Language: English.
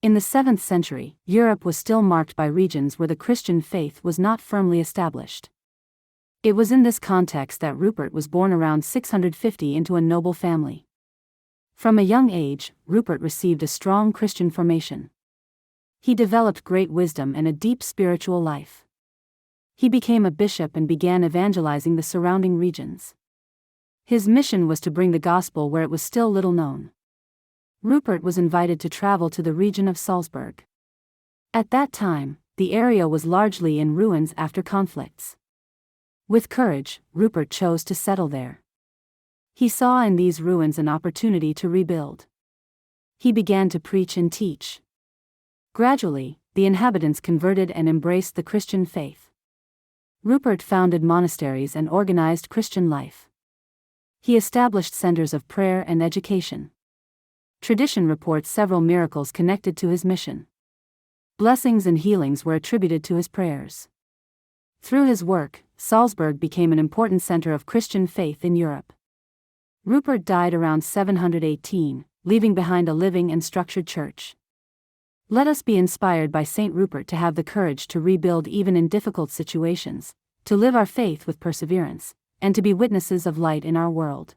In the 7th century, Europe was still marked by regions where the Christian faith was not firmly established. It was in this context that Rupert was born around 650 into a noble family. From a young age, Rupert received a strong Christian formation. He developed great wisdom and a deep spiritual life. He became a bishop and began evangelizing the surrounding regions. His mission was to bring the gospel where it was still little known. Rupert was invited to travel to the region of Salzburg. At that time, the area was largely in ruins after conflicts. With courage, Rupert chose to settle there. He saw in these ruins an opportunity to rebuild. He began to preach and teach. Gradually, the inhabitants converted and embraced the Christian faith. Rupert founded monasteries and organized Christian life. He established centers of prayer and education. Tradition reports several miracles connected to his mission. Blessings and healings were attributed to his prayers. Through his work, Salzburg became an important center of Christian faith in Europe. Rupert died around 718, leaving behind a living and structured church. Let us be inspired by Saint Rupert to have the courage to rebuild even in difficult situations, to live our faith with perseverance, and to be witnesses of light in our world.